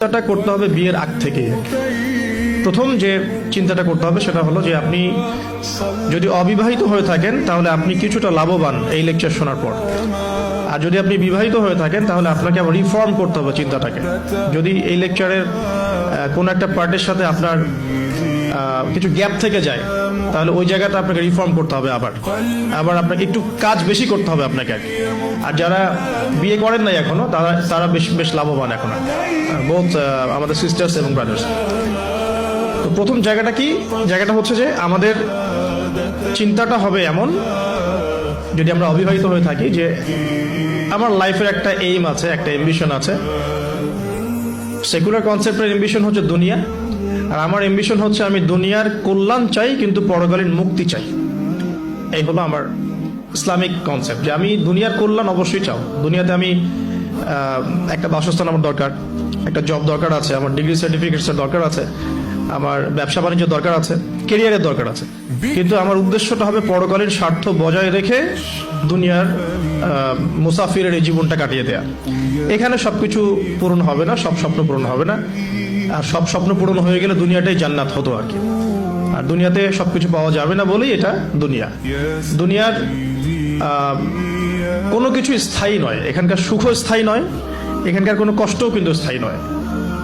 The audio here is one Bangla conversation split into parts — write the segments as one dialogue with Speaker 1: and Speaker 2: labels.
Speaker 1: চিন্তাটা করতে হবে বিয়ের আগ থেকে। প্রথম যে চিন্তাটা করতে হবে সেটা হলো যে আপনি যদি অবিবাহিত হয়ে থাকেন তাহলে আপনি কিছুটা লাভবান এই লেকচার শোনার পর। আর যদি আপনি বিবাহিত হয়ে থাকেন তাহলে আপনাকে আবার রিফর্ম করতে হবে চিন্তাটাকে। যদি এই লেকচারের কোনো একটা পার্টের সাথে আপনার কিছু গ্যাপ থেকে যায় তাহলে ওই জায়গাটা আপনাকে রিফর্ম করতে হবে, আবার আপনাকে একটু কাজ বেশি করতে হবে আপনাকে। আর যারা বিয়ে করেন নাই এখনো তারা বেশ লাভবান এখন, বোথ আমাদের সিস্টার্স এবং ব্রাদার্স। তো প্রথম জায়গাটা হচ্ছে যে আমাদের চিন্তাটা হবে এমন, যদি আমরা অবিবাহিত হয়ে থাকি, যে আমার লাইফের একটা এইম আছে, একটা এম্বিশন আছে। সেকুলার কনসেপ্টের এম্বিশন হচ্ছে দুনিয়া, আর আমার এম্বিশন হচ্ছে আমি দুনিয়ার কল্যাণ চাই কিন্তু পরকালীন মুক্তি চাই। এই হলো আমার ইসলামিক কনসেপ্ট, যে আমি দুনিয়ার কল্যাণ অবশ্যই চাও। দুনিয়াতে আমি একটা বাসস্থান আমার দরকার, একটা জব দরকার আছে, আমার ডিগ্রি সার্টিফিকেটসের দরকার আছে, আমার ব্যবসা বাণিজ্য দরকার আছে, কেরিয়ারের দরকার আছে, কিন্তু আমার উদ্দেশ্যটা হবে পরকালীন স্বার্থ বজায় রেখে দুনিয়ার মুসাফিরের এই জীবনটা কাটিয়ে দেয়া। এখানে সবকিছু পূরণ হবে না, সব স্বপ্ন পূরণ হবে না, আর সব স্বপ্ন পূরণ হয়ে গেলে দুনিয়াটাই জান্নাত হতো আর কি। আর দুনিয়াতে সবকিছু পাওয়া যাবে না বলেই এটা দুনিয়ার কোনো কিছু স্থায়ী নয়। এখানকার সুখও স্থায়ী নয়, এখানকার কোনো কষ্টও কিন্তু স্থায়ী নয়।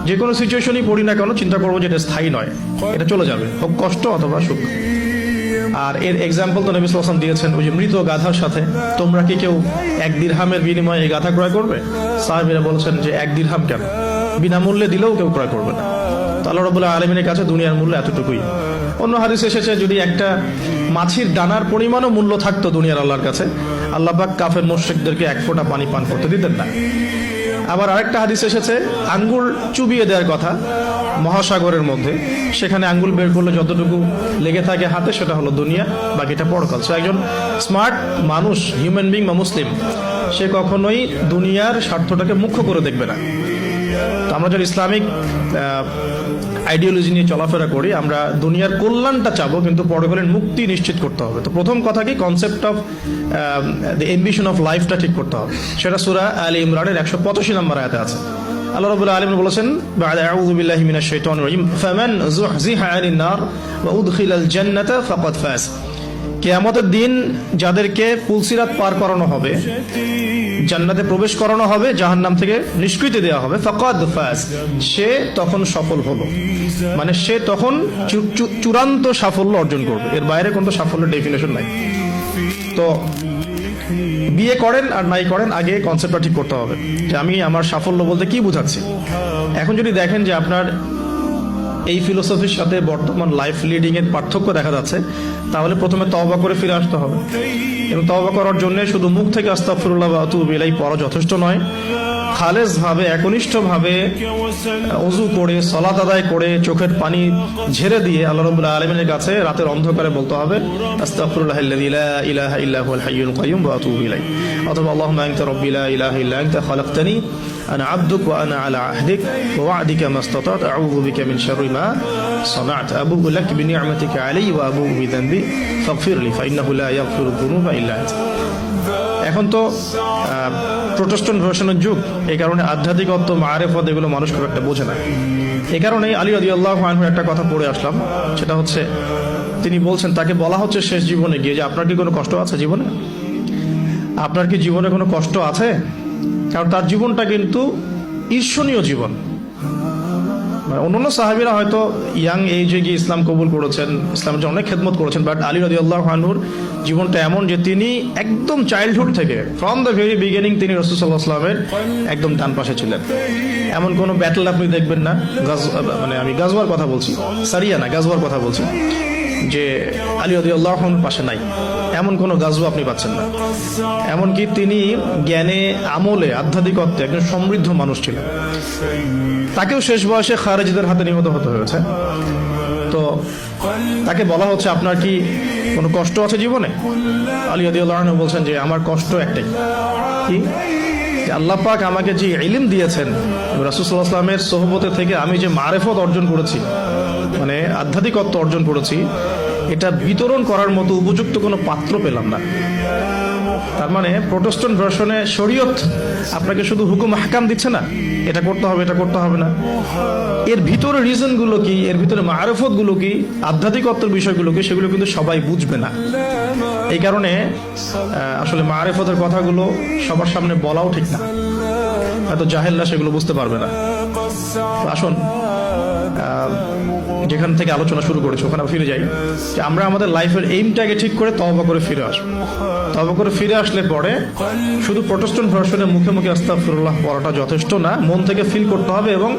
Speaker 1: যে কোনো সিচুয়েশনই পড়ি না কেন চিন্তা করবো যে এটা স্থায়ী নয়, এটা চলে যাবে, হোক কষ্ট অথবা সুখ। আর এর এক্সাম্পল তো নবী সাল্লাল্লাহু আলাইহি ওয়াসাল্লাম দিয়েছেন, ওই যে মৃত গাধার সাথে। তোমরা কি কেউ 1 দিরহামের বিনিময়ে এই গাধা ক্রয় করবে? সাহাবীরা বলেছেন যে 1 দিরহাম কেন, বিনামূল্যে দিলেও কেউ ক্রয় করবে না। তো আল্লাহ রাব্বুল আলামিনের কাছে দুনিয়ার মূল্য এতটুকুই। অন্য হাদিস এসেছে, যদি একটা মাছির দানার পরিমাণও মূল্য থাকতো দুনিয়ার আল্লাহর কাছে, আল্লাহ পাক কাফের মুশরিকদেরকে 1 ফোঁটা পানি পান করতে দিতেন না। আবার আরেকটা হাদিস এসেছে আঙ্গুল চুবিয়ে দেওয়ার কথা মহাসাগরের মধ্যে, সেখানে আঙ্গুল বের করলে যতটুকু লেগে থাকে হাতে সেটা হলো দুনিয়া, বাকিটা পরকাল। সো একজন স্মার্ট মানুষ, হিউম্যান বিং বা মুসলিম, সে কখনোই দুনিয়ার স্বার্থটাকে মুখ্য করে দেখবে না। তো আমরা যারা ইসলামিক আইডিওলজি নিয়ে চলাফেরা করি, আমরা দুনিয়ার কল্যাণটা চাবো কিন্তু পরকালীন মুক্তি নিশ্চিত করতে হবে। তো প্রথম কথা কি, concept of the ambition of লাইফটা ঠিক করতে হবে। সেটা সূরা আলে ইমরানের 185 নম্বর আয়াতে আছে। আল্লাহ রাব্বুল আলামিন বলেছেন, বা'দা আউযু বিল্লাহি মিনাশ শাইতানির রাজিম, ফামান যুহযিহা আনিন নার ওয়া উদখিলাল জান্নাতা ফাকাদ ফাজ। কিয়ামতের দিন যাদেরকে পুলসিরাত পার করানো হবে, জান্নাতে প্রবেশ করানো হবে, জাহান্নাম থেকে নিষ্কৃতি দেওয়া হবে, ফাকাদ ফাজ, সে তখন সফল হলো। মানে সে তখন চূড়ান্ত সাফল্য অর্জন করবে, এর বাইরে কোনো সাফল্যের ডেফিনেশন নাই। তো বিয়ে করেন আর নাই করেন, আগে কনসেপ্টটা ঠিক করতে হবে যে আমি আমার সাফল্য বলতে কি বুঝাচ্ছি। এখন যদি দেখেন যে আপনার এই ফিলোসফির সাথে বর্তমান লাইফ লিডিং এর পার্থক্য দেখা যাচ্ছে, তাহলে প্রথমে তওবা করে ফিরে আসতে হবে। এবং তওবা করার জন্য শুধু মুখ থেকে আস্তাগফিরুল্লাহ ওয়া আতুবু ইলাইহি পড়া যথেষ্ট নয়। খালেস ভাবে, একনিষ্ঠভাবে ওযু করে, সালাত আদায় করে, চোখের পানি ঝেড়ে দিয়ে আল্লাহ রাব্বুল আলামিনের কাছে রাতের অন্ধকারে বলতে হবে, আস্তাগফিরুল্লাহাল্লাযী লা ইলাহা ইল্লা হুয়াল হাইয়ুল কাইয়্যুম ওয়া আতুবু ইলাইহি। অথবা আল্লাহুম্মা আনতা রাব্বী লা ইলাহা ইল্লা আনতা খালাকতানি আনা আবদুক ওয়া আনা আলা আহদিক ওয়া ওয়া'দিকা মাস্তাতা'তু আউযু বিকা মিন শাররি মা সানা'তু আবুউ লাক বিনি'মাতিকা আলাইয়া ওয়া আবুউ বিযানবি ফাগফিরলি ফাইন্নাহু লা ইয়াগফিরুয যুনুবা ইল্লা আনতা। এখন তো প্রোটেস্ট্যান্ট ভার্সনের যুগ, এই কারণে আধ্যাত্মিকত্ব, মারেফত এগুলো মানুষ খুব একটা বোঝে না। এই কারণেই আলী রাদিয়াল্লাহু আনহুর একটা কথা পড়ে আসলাম, সেটা হচ্ছে তিনি বলছেন, তাকে বলা হচ্ছে শেষ জীবনে গিয়ে যে আপনার কি কোনো কষ্ট আছে জীবনে? আপনার কি জীবনে কোনো কষ্ট আছে? কারণ তার জীবনটা কিন্তু ঈর্ষণীয় জীবন। মানে অন্যান্য সাহাবীরা হয়তো ইয়াং এজে গিয়ে ইসলাম কবুল করেছেন, ইসলামের জন্য অনেক খেদমত করেছেন, বাট আলী রাদিয়াল্লাহু আনহুর জীবনটা এমন যে তিনি একদম চাইল্ডহুড থেকে, ফ্রম দ্য ভেরি বিগিনিং, তিনি রাসূল সাল্লাল্লাহু আলাইহি ওয়াসাল্লামের একদম ডান পাশে ছিলেন। এমন কোনো ব্যাটল আপনি দেখবেন না, মানে আমি গাজওয়ার কথা বলছি, সারিয়া না, গাজওয়ার কথা বলছি, যে আলী রাদিয়াল্লাহু আনহুর পাশে নাই, এমন কোনো গাজওয়া আপনি পাচ্ছেন না। এমনকি তিনি জ্ঞানে, আমলে, আধ্যাত্মিকত্বে একজন সমৃদ্ধ মানুষ ছিলেন। তাকেও শেষ বয়সে খারেজিদের হাতে নিহত হতে হয়েছে। তো তাকে বলা হচ্ছে আপনার কি কোনো কষ্ট আছে জীবনে? আলী রাদিয়াল্লাহু আনহু বলছেন যে আমার কষ্ট একটাই, কি আল্লাহ পাক আমাকে যে ইলম দিয়েছেন, রাসূল সাল্লাল্লাহু আলাইহি ওয়াসাল্লামের সোহবতে থেকে আমি যে মারেফত অর্জন করেছি, মানে আধ্যাত্মিকত্ব অর্জন করেছি, এটা বিতরণ করার মতো উপযুক্ত কোনো পাত্র পেলাম না। তার মানে প্রোটেস্ট্যান্ট ভার্সনে শরীয়ত আপনাকে শুধু হুকুম আহকাম দিচ্ছে না, এটা করতে হবে এটা করতে হবে না, এর ভিতরে রিজনগুলো কি, এর ভিতরে মারফতগুলো কি, আধ্যাত্মিকত্বের বিষয়গুলো কি, সেগুলো কিন্তু সবাই বুঝবে না। এই কারণে আসলে মারফতের কথাগুলো সবার সামনে বলাও ঠিক না, হয়তো জাহেলরা সেগুলো বুঝতে পারবে না। তো আসুন যেখান থেকে আলোচনা শুরু করেছি ওখানে ফিরে যাই, যে আমরা আমাদের লাইফের এইমটাকে ঠিক করে তওবা করে ফিরে আসবো। তওবা করে ফিরে আসলে পরে শুধু প্রোটেস্ট্যান্ট ভার্সনে মুখে মুখে আস্তাগফিরুল্লাহ পড়াটা যথেষ্ট না, মন থেকে ফিল করতে হবে এবং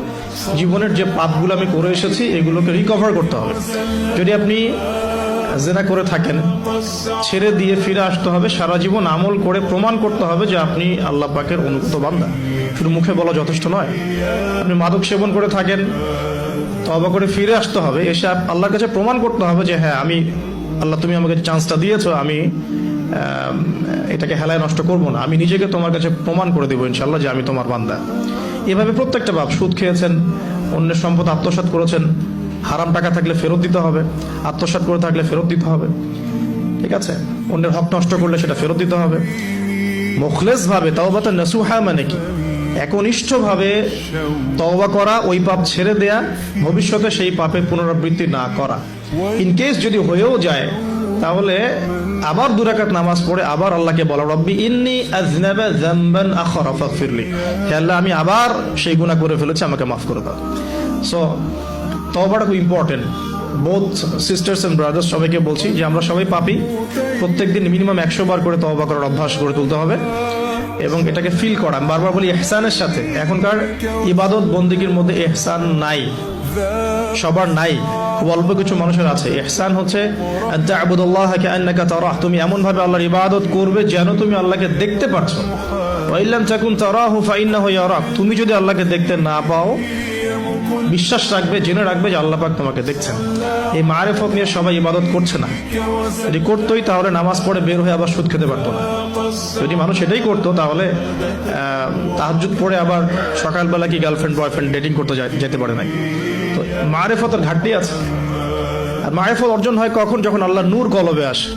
Speaker 1: জীবনের যে পাপগুলো আমি করে এসেছি এগুলোকে রিকভার করতে হবে। যদি আপনি জেনা করে থাকেন, ছেড়ে দিয়ে ফিরে আসতে হবে, সারা জীবন আমল করে প্রমাণ করতে হবে যে আপনি আল্লাহ পাকের অনুগত বান্দা, শুধু মুখে বলা যথেষ্ট নয়। আপনি মাদক সেবন করে থাকেন, তওবা করে ফিরে আসতে হবে, এসে আল্লাহর কাছে প্রমাণ করতে হবে যে হ্যাঁ আমি আল্লাহ, তুমি আমাকে চান্সটা দিয়েছো, আমি এটাকে হেলায় নষ্ট করব না, আমি নিজেকে তোমার কাছে প্রমাণ করে দেবো ইনশাল্লাহ যে আমি তোমার বান্দা। এভাবে প্রত্যেকটা পাপ, সুদ খেয়েছেন, অন্যের সম্পদ আত্মসাৎ করেছেন, হারাম টাকা থাকলে ফেরত দিতে হবে, আত্মসাৎ করে থাকলে ফেরত দিতে হবে, ঠিক আছে, অন্যের হক নষ্ট করলে সেটা ফেরত দিতে হবে। মুখলেস ভাবে তাওবাতুন নাসুহা মানে কি? একনিষ্ঠভাবে তওবা করা, ওই পাপ ছেড়ে দেয়া, ভবিষ্যতে সেই পাপের পুনরাবৃত্তি না করা। ইনকেস যদি হয়েও যায় তাহলে আবার 2 রাকাত নামাজ পড়ে আবার আল্লাহকে বলা, রব্বি ইন্নী আযনাবা যামবান আখরা ফাগফিরলি, হে আল্লাহ আমি আবার সেই গুনাহ করে ফেলেছি, আমাকে মাফ করে দাও। সো তওবাটা খুব important. Both sisters and brothers সবাইকে বলছি যে আমরা সবাই পাপী, প্রত্যেকদিন মিনিমাম 100 বার করে তওবা করার অভ্যাস করে তুলতে হবে এবং এটাকে ফিল করা। আমি বারবার বলি ইহসানের সাথে, এখনকার ইবাদত বন্দেগীর মধ্যে ইহসান নাই, সবার নাই, খুব অল্প কিছু মানুষের আছে। ইহসান হচ্ছে আনতা'বুদাল্লাহা কাআন্নাকা তারাহ, তুমি এমন ভাবে আল্লাহর ইবাদত করবে যেন তুমি আল্লাহকে দেখতে পাচ্ছো। ওয়া ইল্লাম তাকুন তারাহু ফাইন্নাহু ইয়ারাক, তুমি যদি আল্লাহকে দেখতে না পাও বিশ্বাস রাখবে, জেনে রাখবে যে আল্লাহ পাক তোমাকে দেখছেন। এই মারিফত নিয়ে সবাই ইবাদত করছে না। যদি করতোই তাহলে নামাজ পড়ে বের হয়ে আবার সুদ খেতে পারতো না। যদি মানুষ এটাই করতো তাহলে তাহাজ্জুদ পড়ে আবার সকালবেলা কি গার্লফ্রেন্ড বয়ফ্রেন্ড ডেটিং করতে যেতে পারে নাই। তো মারিফতের ঘাটতি আছে। আর মারিফত অর্জন হয় কখন? যখন আল্লাহর নূর কলবে আসে।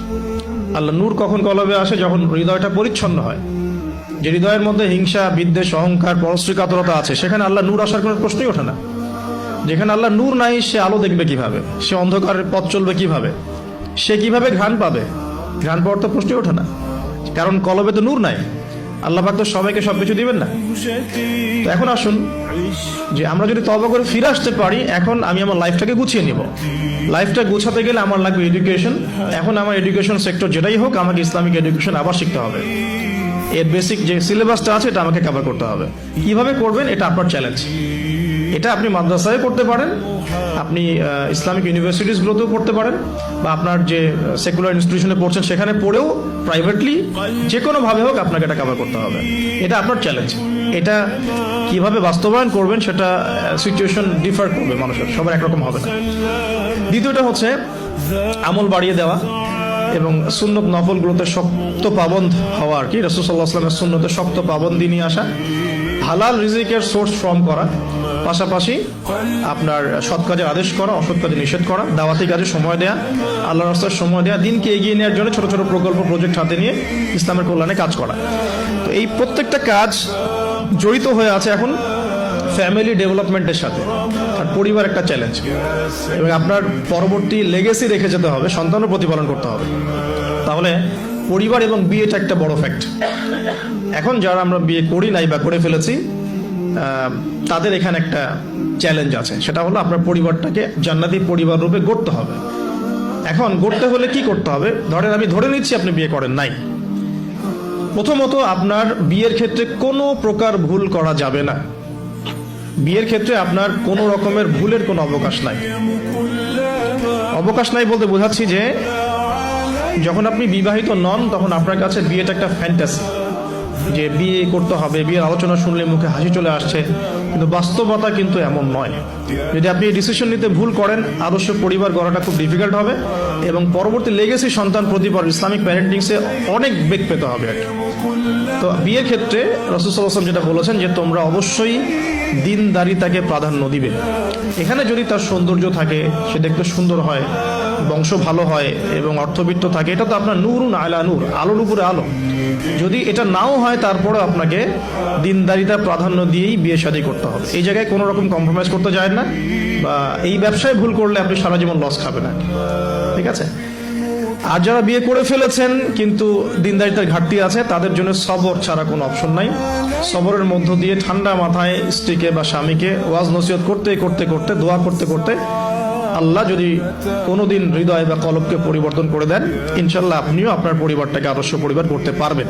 Speaker 1: আল্লাহর নূর কখন কলবে আসে? যখন হৃদয়টা পরিচ্ছন্ন হয়। যে হৃদয়ের মধ্যে হিংসা, বিদ্বেষ, অহংকার, পরশ্রী কাতরতা আছে, সেখানে আল্লাহ নূর আসার কোনো প্রশ্নই ওঠে না। যেখানে আল্লাহ নূর নাই সে আলো দেখবে কিভাবে? সে অন্ধকারের পথ চলবে কিভাবে? সে কিভাবে ঘ্রাণ পাবে? ঘ্রাণ পাওয়ার তো প্রশ্নই ওঠে না, কারণ কলবে তো নূর নাই। আল্লাহ পাক তো সবাইকে সবকিছু দিবেন না। তো এখন আসুন যে আমরা যদি তওবা করে ফিরে আসতে পারি, এখন আমি আমার লাইফটাকে গুছিয়ে নিব। লাইফটা গুছাতে গেলে আমার লাগবে এডুকেশন। এখন আমার এডুকেশন সেক্টর যেটাই হোক, আমাকে ইসলামিক এডুকেশন আবার শিখতে হবে। এর বেসিক যে সিলেবাসটা আছে এটা আমাকে কভার করতে হবে। কিভাবে করবেন এটা আপনার চ্যালেঞ্জ। এটা আপনি মাদ্রাসায় করতে পারেন, আপনি ইসলামিক ইউনিভার্সিটিসগুলোতেও পড়তে পারেন, বা আপনার যে সেকুলার ইনস্টিটিউশনে পড়ছেন সেখানে পড়েও প্রাইভেটলি যে কোনোভাবে হোক আপনাকে এটা কভার করতে হবে। এটা আপনার চ্যালেঞ্জ। এটা কিভাবে বাস্তবায়ন করবেন সেটা সিচুয়েশন ডিফার করবে, মানুষের সবার একরকম হবে না। দ্বিতীয়টা হচ্ছে আমল বাড়িয়ে দেওয়া এবং সুন্নত নফলগুলোতে শক্ত পাবন্দ হওয়া, আর কি রাসূল সাল্লাল্লাহু আলাইহি ওয়াসাল্লামের সুন্নতে শক্ত পাবন্দি নিয়ে আসা, হালাল রিজিকের সোর্স ফর্ম করা, পাশাপাশি আপনার সৎ কাজের আদেশ করা, অসৎ কাজে নিষেধ করা, দাওয়াতি কাজে সময় দেয়া, আল্লাহর রাস্তায় সময় দেয়া, দিনকে এগিয়ে নেওয়ার জন্য ছোট ছোট প্রকল্প প্রজেক্ট হাতে নিয়ে ইসলামের কল্যাণে কাজ করা। তো এই প্রত্যেকটা কাজ জড়িত হয়ে আছে এখন ফ্যামিলি ডেভেলপমেন্টের সাথে। আর পরিবার একটা চ্যালেঞ্জ, এবং আপনার পরবর্তী লেগেসি রেখে যেতে হবে, সন্তানও প্রতিপালন করতে হবে। তাহলে পরিবার এবং বিয়েটা একটা বড় ফ্যাক্ট। এখন যারা আমরা বিয়ে করি নাই বা করে ফেলেছি, তাদের এখানে একটা চ্যালেঞ্জ আছে, সেটা হলো আপনার পরিবারটাকে জান্নাতি পরিবার রূপে গড়তে হবে। এখন গড়তে হলে কি করতে হবে? ধরেন আমি ধরে নিচ্ছি আপনি বিয়ে করেন নাই। প্রথমত আপনার বিয়ের ক্ষেত্রে কোনো প্রকার ভুল করা যাবে না। বিয়ের ক্ষেত্রে আপনার কোনো রকমের ভুলের কোনো অবকাশ নাই। অবকাশ নাই বলতে বোঝাচ্ছি যে যখন আপনি বিবাহিত নন তখন আপনার কাছে বিয়েটা একটা ফ্যান্টাসি, যে বিয়ে করতে হবে, বিয়ের আলোচনা শুনলে মুখে হাসি চলে আসছে, কিন্তু বাস্তবতা কিন্তু এমন নয়। যদি আপনি এই ডিসিশন নিতে ভুল করেন, আদর্শ পরিবার গড়াটা খুব ডিফিকাল্ট হবে এবং পরবর্তী লেগেসি সন্তান প্রতিপালন ইসলামিক প্যারেন্টিংসে অনেক বেগ পেতে হবে আর কি। তো বিয়ের ক্ষেত্রে রাসূল সাল্লাল্লাহু আলাইহি ওয়াসাল্লাম যেটা বলেছেন যে তোমরা অবশ্যই দিনদারিতাকে প্রাধান্য দিবে। এখানে যদি তার সৌন্দর্য থাকে, সে দেখতে সুন্দর হয়, বংশ ভালো হয় এবং অর্থবিত্ত থাকে, এটা তো আপনার নূরুন আলা নূর, আলোর উপরে আলো। যদি এটা নাও হয় তারপরে আপনাকে দিনদারিতা প্রাধান্য দিয়েই বিয়ে শাদী করতে হবে। এই জায়গায় কোনো রকম কম্প্রোমাইজ করতে যায় না, বা এই ব্যবসায় ভুল করলে আপনি সারা জীবন লস খাবেন না, ঠিক আছে? আর যারা বিয়ে করে ফেলেছেন কিন্তু দিনদারিতার ঘাটতি আছে, তাদের জন্য সবর ছাড়া কোনো অপশন নাই। সবরের মধ্য দিয়ে ঠান্ডা মাথায় স্ত্রীকে বা স্বামীকে ওয়াজ নসিহত করতে করতে করতে, দোয়া করতে করতে, আল্লাহ যদি কোনোদিন হৃদয় বা কলবকে পরিবর্তন করে দেন, ইনশাল্লাহ আপনিও আপনার পরিবারটাকে আদর্শ পরিবার করতে পারবেন।